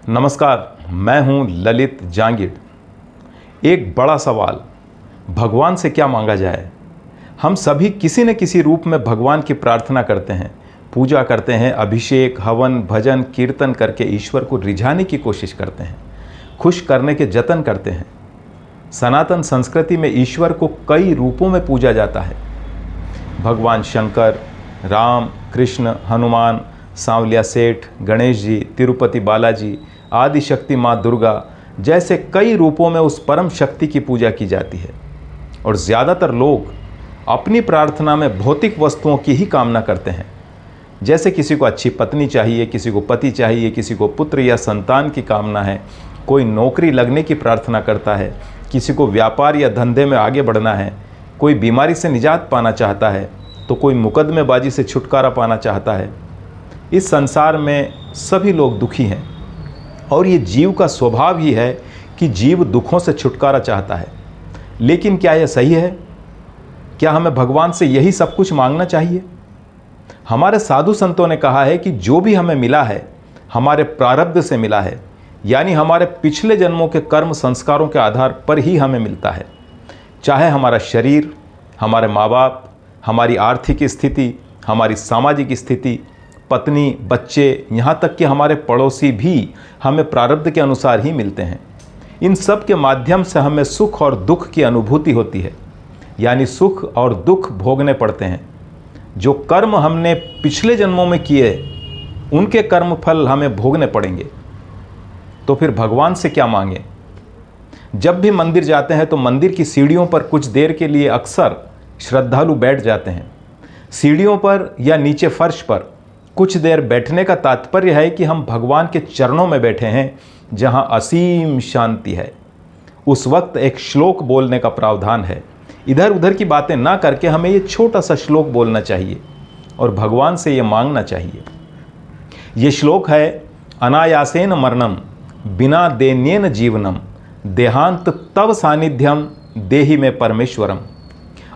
नमस्कार, मैं हूं ललित जांगिड। एक बड़ा सवाल, भगवान से क्या मांगा जाए। हम सभी किसी न किसी रूप में भगवान की प्रार्थना करते हैं, पूजा करते हैं, अभिषेक, हवन, भजन, कीर्तन करके ईश्वर को रिझाने की कोशिश करते हैं, खुश करने के जतन करते हैं। सनातन संस्कृति में ईश्वर को कई रूपों में पूजा जाता है। भगवान शंकर, राम, कृष्ण, हनुमान, सांवलिया सेठ, गणेश जी, तिरुपति बालाजी, आदि शक्ति माँ दुर्गा जैसे कई रूपों में उस परम शक्ति की पूजा की जाती है। और ज़्यादातर लोग अपनी प्रार्थना में भौतिक वस्तुओं की ही कामना करते हैं। जैसे किसी को अच्छी पत्नी चाहिए, किसी को पति चाहिए, किसी को पुत्र या संतान की कामना है, कोई नौकरी लगने की प्रार्थना करता है, किसी को व्यापार या धंधे में आगे बढ़ना है, कोई बीमारी से निजात पाना चाहता है, तो कोई मुकदमेबाजी से छुटकारा पाना चाहता है। इस संसार में सभी लोग दुखी हैं और ये जीव का स्वभाव ही है कि जीव दुखों से छुटकारा चाहता है। लेकिन क्या यह सही है? क्या हमें भगवान से यही सब कुछ मांगना चाहिए? हमारे साधु संतों ने कहा है कि जो भी हमें मिला है हमारे प्रारब्ध से मिला है, यानी हमारे पिछले जन्मों के कर्म संस्कारों के आधार पर ही हमें मिलता है। चाहे हमारा शरीर, हमारे माँ बाप, हमारी आर्थिक स्थिति, हमारी सामाजिक स्थिति, पत्नी, बच्चे, यहाँ तक कि हमारे पड़ोसी भी हमें प्रारब्ध के अनुसार ही मिलते हैं। इन सब के माध्यम से हमें सुख और दुख की अनुभूति होती है, यानी सुख और दुख भोगने पड़ते हैं। जो कर्म हमने पिछले जन्मों में किए उनके कर्म फल हमें भोगने पड़ेंगे। तो फिर भगवान से क्या मांगे? जब भी मंदिर जाते हैं तो मंदिर की सीढ़ियों पर कुछ देर के लिए अक्सर श्रद्धालु बैठ जाते हैं। सीढ़ियों पर या नीचे फर्श पर कुछ देर बैठने का तात्पर्य है कि हम भगवान के चरणों में बैठे हैं, जहां असीम शांति है। उस वक्त एक श्लोक बोलने का प्रावधान है। इधर उधर की बातें ना करके हमें ये छोटा सा श्लोक बोलना चाहिए और भगवान से ये मांगना चाहिए। ये श्लोक है, अनायासेन मरणम बिना देन्येन जीवनम देहांत तव सानिध्यम देहि में परमेश्वरम।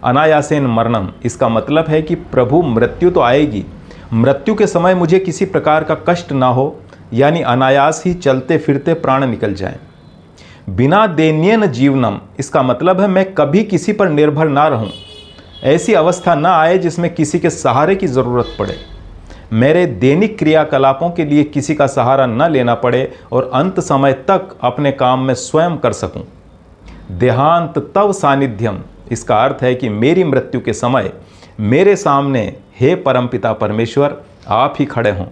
अनायासेन मरणम, इसका मतलब है कि प्रभु मृत्यु तो आएगी, मृत्यु के समय मुझे किसी प्रकार का कष्ट ना हो, यानी अनायास ही चलते फिरते प्राण निकल जाएं। बिना दैन्येन जीवनम, इसका मतलब है मैं कभी किसी पर निर्भर ना रहूं। ऐसी अवस्था ना आए जिसमें किसी के सहारे की ज़रूरत पड़े। मेरे दैनिक क्रियाकलापों के लिए किसी का सहारा न लेना पड़े और अंत समय तक अपने काम में स्वयं कर सकूं। देहांत तव सानिध्यम, इसका अर्थ है कि मेरी मृत्यु के समय मेरे सामने हे परमपिता परमेश्वर आप ही खड़े हों।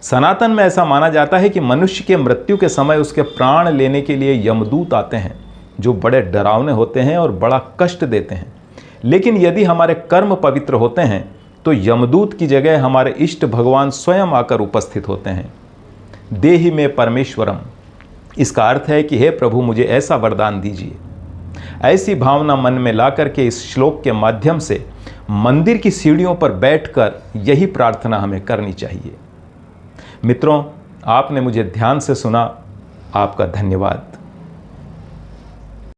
सनातन में ऐसा माना जाता है कि मनुष्य के मृत्यु के समय उसके प्राण लेने के लिए यमदूत आते हैं, जो बड़े डरावने होते हैं और बड़ा कष्ट देते हैं। लेकिन यदि हमारे कर्म पवित्र होते हैं तो यमदूत की जगह हमारे इष्ट भगवान स्वयं आकर उपस्थित होते हैं। देहि में परमेश्वरम, इसका अर्थ है कि हे प्रभु मुझे ऐसा वरदान दीजिए। ऐसी भावना मन में ला करके इस श्लोक के माध्यम से मंदिर की सीढ़ियों पर बैठकर यही प्रार्थना हमें करनी चाहिए। मित्रों, आपने मुझे ध्यान से सुना, आपका धन्यवाद।